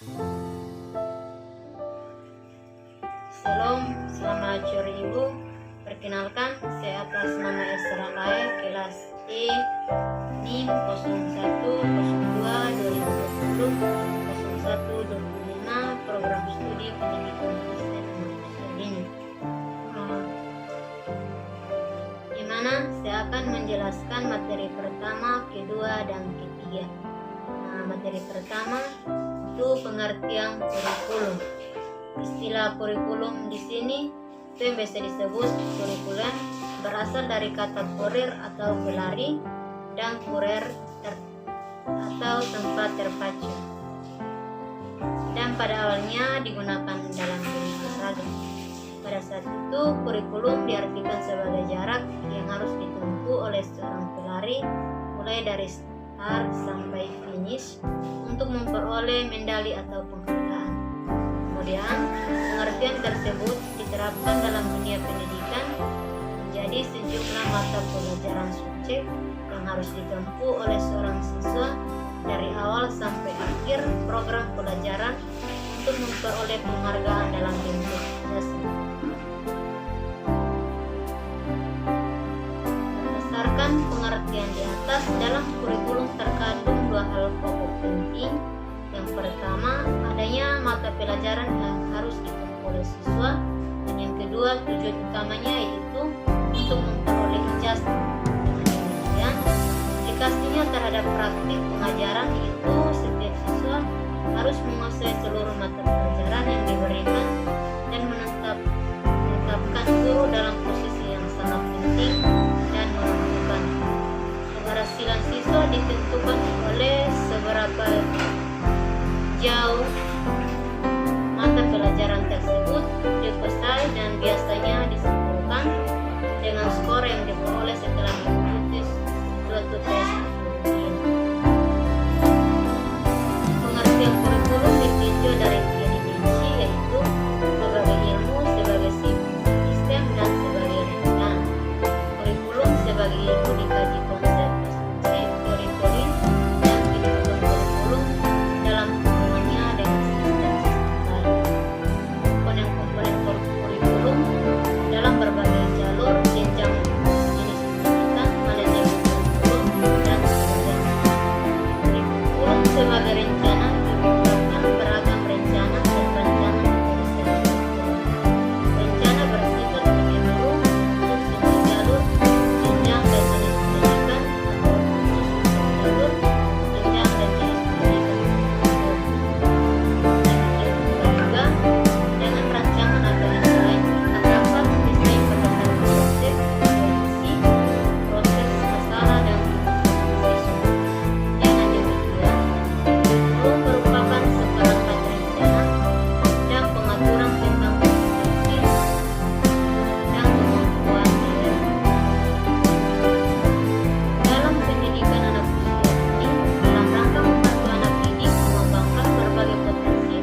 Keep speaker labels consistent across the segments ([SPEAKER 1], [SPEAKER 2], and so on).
[SPEAKER 1] Shalom, selamat sore Ibu. Perkenalkan, saya atas nama Esra Lae, kelas E NIM 0102 2020 0125, program studi pendidikan Kristen Indonesia ini. Di mana saya akan menjelaskan materi pertama, kedua, dan ketiga. Materi pertama itu pengertian kurikulum. Istilah kurikulum di sini itu yang biasa disebut kurikulum berasal dari kata kurir atau pelari dan kurer atau tempat terpacu. Dan pada awalnya digunakan dalam dunia olahraga. Pada saat itu kurikulum diartikan sebagai jarak yang harus ditempuh oleh seorang pelari mulai dari start sampai finish untuk memperoleh medali atau penghargaan. Kemudian, pengertian tersebut diterapkan dalam dunia pendidikan menjadi sejumlah mata pelajaran subjek yang harus ditempuh oleh seorang siswa dari awal sampai akhir program pelajaran untuk memperoleh penghargaan dalam bentuk jasa. Berdasarkan pengertian di atas, dalam kurikulum terkandung dua hal pokok penting. Yang pertama, adanya mata pelajaran yang harus ditempuh oleh siswa, dan yang kedua, tujuan utamanya yaitu untuk memperoleh ijazah. Dengan demikian, aplikasinya terhadap praktik pengajaran yaitu setiap siswa harus menguasai seluruh mata pelajaran yang diberikan dan menetapkan guru dalam posisi yang sangat penting dan menentukan. Keberhasilan siswa ditentukan oleh seberapa jauh mata pelajaran tersebut dikuasai dan biasanya disimpulkan dengan skor yang diperoleh setelah mengikuti suatu tes atau ujian. Pengertian kurikulum ditinjau dari tiga dimensi, yaitu sebagai ilmu, sebagai sistem, dan sebagai rencana. Kurikulum sebagai ilmu dikaji konsep, teori-teori, dan kehidupan kurikulum dalam kurikulum dalam berbagai jalur, jenjang, jenis pendidikan, manajemen kurikulum, dan sebagainya. Kurikulum sebagai rencana merupakan beragam rencana dan rancangan dari rencana bersifat menyeluruh untuk semua jalur, jenjang, dan jenis pendidikan atau khusus untuk jalur, jenjang, dan jenis pendidikan. Juga dengan rancangan atau desain terdapat desain berdasarkan konsep, kondisi, proses, masalah, dan siswa. Dengan demikian, kurikulum merupakan seperangkat rencana dan pengaturan tentang kompetensi dan kemampuan nilai. Dalam pendidikan anak usia dini, dalam rangka membantu anak didik mengembangkan berbagai potensi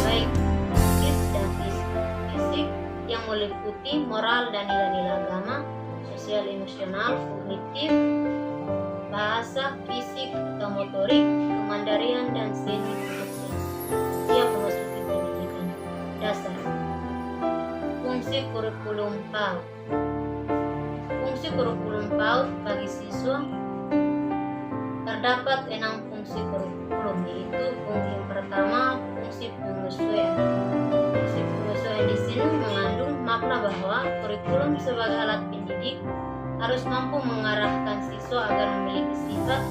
[SPEAKER 1] baik psikis dan fisik yang meliputi moral dan nilai-nilai agama, sosial, emosional, kognitif, bahasa, fisik atau motorik, kemandirian, dan seni untuk siap memasuki pendidikan dasar. Fungsi kurikulum PAUD. Fungsi kurikulum PAUD bagi siswa terdapat 6 fungsi kurikulum, yaitu fungsi yang pertama, fungsi penyesuaian. Fungsi penyesuaian di sini mengandung makna bahwa kurikulum sebagai alat pendidik harus mampu mengarahkan siswa agar memiliki sifat,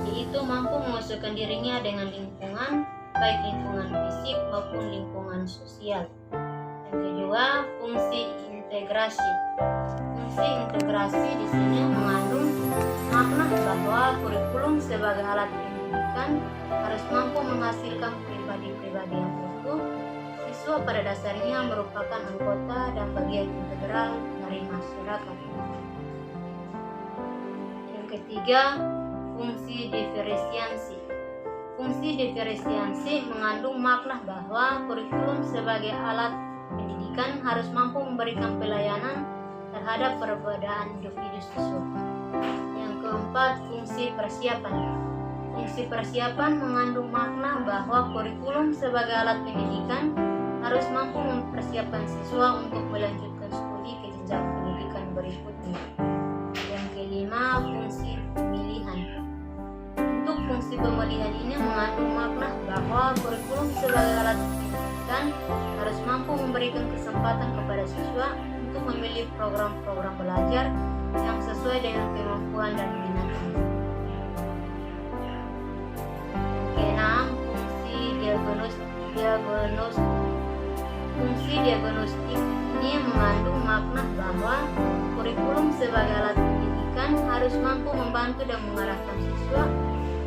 [SPEAKER 1] yaitu mampu menyesuaikan dirinya dengan lingkungan, baik lingkungan fisik maupun lingkungan sosial. Yang kedua, fungsi integrasi. Fungsi integrasi di sini mengandung makna bahwa kurikulum sebagai alat pendidikan harus mampu menghasilkan pribadi-pribadi yang utuh. Siswa pada dasarnya merupakan anggota dan bagian integral dari masyarakat. Yang ketiga, fungsi diferensiasi. Fungsi diferensiasi mengandung makna bahwa kurikulum sebagai alat pendidikan harus mampu memberikan pelayanan terhadap perbedaan individu siswa. Yang keempat, fungsi persiapan. Fungsi persiapan mengandung makna bahwa kurikulum sebagai alat pendidikan harus mampu mempersiapkan siswa untuk melanjutkan studi ke jenjang pendidikan berikutnya. Yang kelima, fungsi pemilihan. Untuk fungsi pemilihan ini mengandung makna bahwa kurikulum sebagai alat pendidikan harus mampu memberikan kesempatan kepada siswa untuk memilih program-program belajar yang sesuai dengan kemampuan dan minatnya. Keenam, fungsi diagnostik ini mengandung makna bahwa kurikulum sebagai alat pendidikan harus mampu membantu dan mengarahkan siswa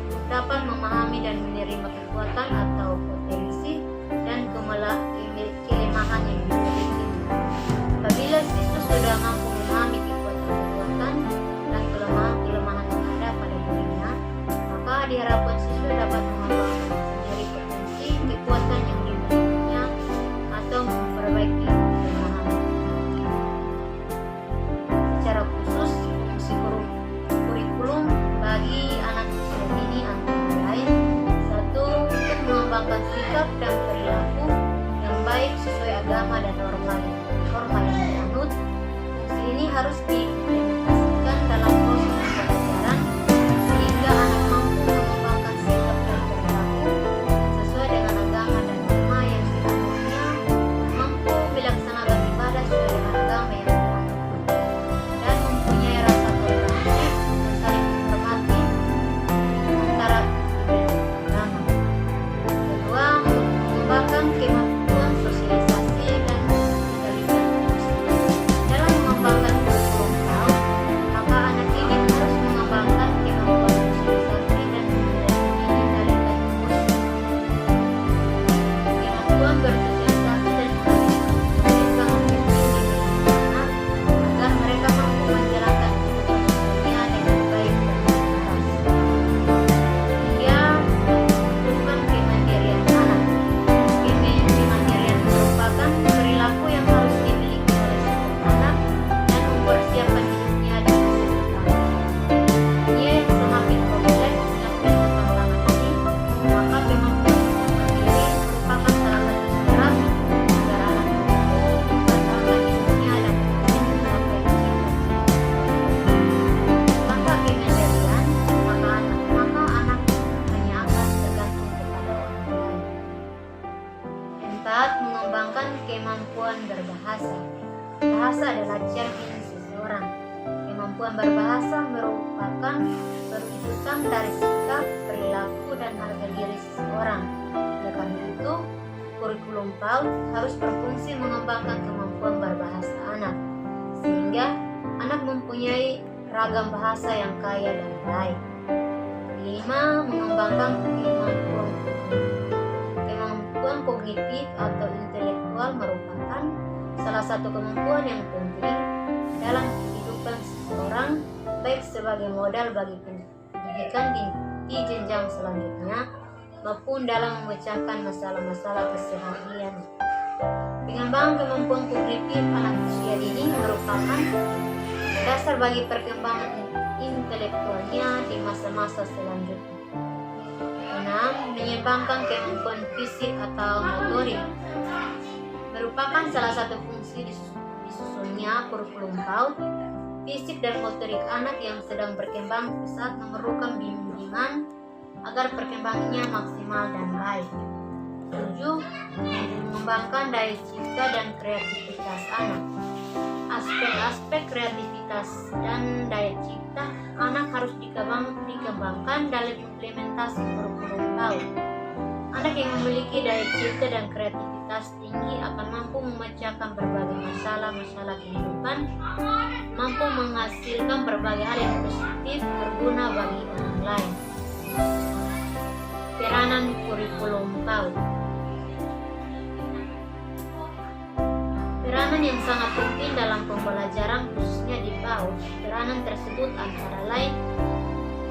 [SPEAKER 1] untuk dapat memahami dan menerima kekuatan atau potensi dan kelemahan yang dimiliki. Apabila siswa sudah mampu memahami kekuatan dan kelemahan yang ada pada dirinya, maka diharapkan siswa dapat mengembangkan sendiri potensi kekuatan yang dimilikinya atau memperbaiki kelemahan. Secara khusus, fungsi kurikulum bagi anak usia dini antara lain: 1. Untuk mengembangkan sikap dan perilaku yang baik sesuai agama dan norma yang dianut. Fungsi ini harus diimplementasikan dalam proses pembelajaran sehingga anak mampu mengembangkan sikap dan perilaku sesuai dengan agama dan norma yang dianutnya, mampu melaksanakan ibadah sesuai dengan agama yang dianut, dan mempunyai rasa toleransi dan saling menghormati antara agama. Kedua, mengembangkan kemampuan sosialisasi dan dalam mengembangkan kurikulum PAUD, maka anak ini harus mengembangkan kemampuan sosialisasi dan digitalisasi emosi. Kemampuan bersosialisasi dan komunikasi sangat penting bagi anak agar mereka mampu menjalankan kehidupan sosialnya dengan baik dan selaras. Hingga bukan kemandirian anak. Kemandirian merupakan perilaku yang harus dimiliki oleh setiap anak dan mempersiapkan hidupnya di masa depan. Ia semakin kompleks dan berkembang ini, maka kemampuan mandiri merupakan salah satu syarat agar anak mampu mempertahankan hidupnya dan mencapai cita-cita. Tanpa kemandirian, maka anak hanya akan tergantung kepada orang lain. 4. Mengembangkan kemampuan berbahasa. Bahasa adalah cermin seseorang. Kemampuan berbahasa merupakan perwujudan dari sikap, perilaku, dan harga diri seseorang. Oleh karena itu, kurikulum PAUD harus berfungsi mengembangkan kemampuan berbahasa anak, sehingga anak mempunyai ragam bahasa yang kaya dan baik. 5. Mengembangkan kemampuan kognitif atau intelektual merupakan salah satu kemampuan yang penting dalam kehidupan seseorang, baik sebagai modal bagi pendidikan di jenjang selanjutnya maupun dalam memecahkan masalah-masalah keseharian. Pengembangan kemampuan kognitif anak usia dini merupakan dasar bagi perkembangan intelektualnya di masa-masa selanjutnya. 6. Menyeimbangkan kemampuan fisik atau motorik merupakan salah satu fungsi disusunnya kurikulum PAUD. Fisik dan motorik anak yang sedang berkembang pesat memerlukan bimbingan agar perkembangannya maksimal dan baik. 7. Mengembangkan daya cipta dan kreativitas anak. Aspek-aspek kreativitas dan daya cipta anak harus dikembangkan dalam implementasi kurikulum PAUD. Anak yang memiliki daya cipta dan kreativitas tinggi akan mampu memecahkan berbagai masalah kehidupan, mampu menghasilkan berbagai hal yang positif berguna bagi orang lain. Peranan kurikulum PAUD. Peranan yang sangat penting dalam pembelajaran khususnya di PAUD. Peranan tersebut antara lain: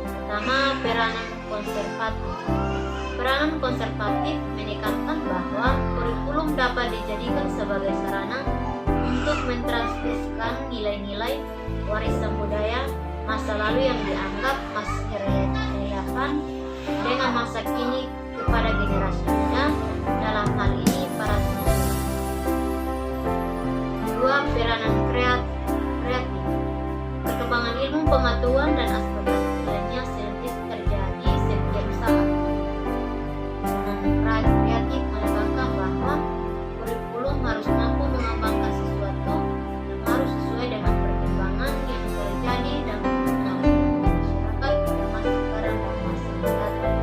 [SPEAKER 1] pertama, peranan konservatif. Peranan konservatif menekankan bahwa kurikulum dapat dijadikan sebagai sarana untuk mentransmisikan nilai-nilai warisan budaya masa lalu yang dianggap masih relevan dengan masa kini kepada generasi muda, dalam hal ini para siswa. 2. Peranan kreatif. Perkembangan ilmu pengetahuan dan aspek lainnya senantiasa terjadi setiap saat. Peranan kreatif menekankan bahwa kurikulum harus mampu mengembangkan sesuatu dan harus sesuai dengan perkembangan yang terjadi dan masyarakat termasuk sekarang dan masa mendatang.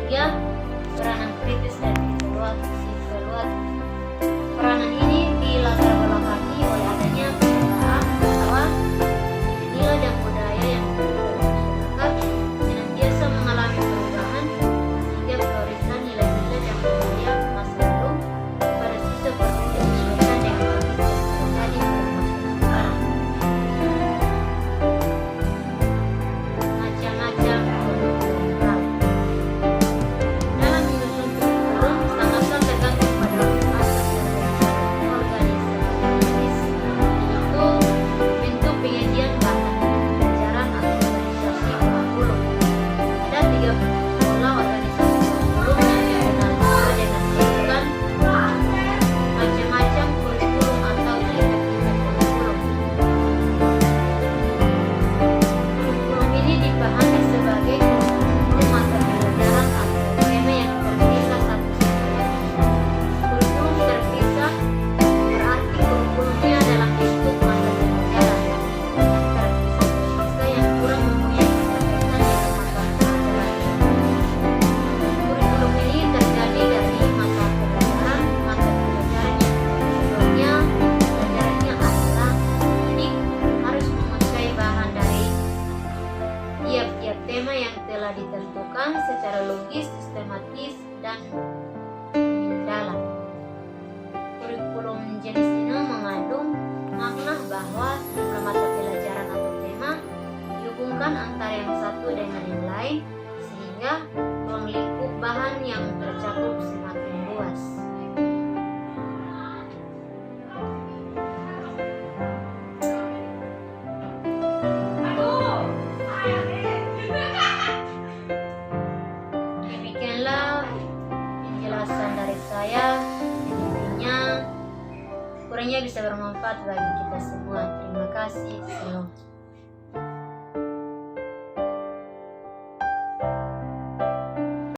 [SPEAKER 1] 3. Peranan kritis dan evaluasi. Peranan ini dilatar belakangi oleh adanya perbedaan bahwa nilai dan budaya yang masyarakat senantiasa mengalami perubahan, sehingga prioritas nilai-nilai dan budaya masa lalu pada sisa perlu disesuaikan dengan kondisi yang terjadi pada masa sekarang. Macam-macam kurikulum. Dalam menyusun kurikulum sangatlah tergantung pada bentuk penyajian bahan pelajaran atau organisasi kurikulum. Ada 3 pola organisasi kurikulum yang dikenal dengan sebutan macam-macam kurikulum atau tingkat-tingkat kurikulum. Kurikulum ini dipahami sebagai kurikulum mata pelajaran atau tema yang terpisah satu sama lain. Kurikulum terpisah berarti kurikulumnya dalam bentuk mata pelajaran yang terpisah yang kurang mempunyai keterkaitan dengan mata pelajaran. Kurikulum ini terjadi dari mata pelajaran yang sebelumnya pelajarannya adalah jadi harus menguasai bahan dari tiap-tiap tema yang telah ditentukan secara logis, sistematis, dan mendalam. Kurikulum jenis ini mengandung makna bahwa sejumlah mata pelajaran atau tema dihubungkan antara yang satu dengan yang lain sehingga ruang lingkup bahan yang tercakup semakin luas. Demikianlah penjelasan dari saya. Intinya kurangnya bisa bermanfaat bagi kita semua. Terima kasih. Shalom.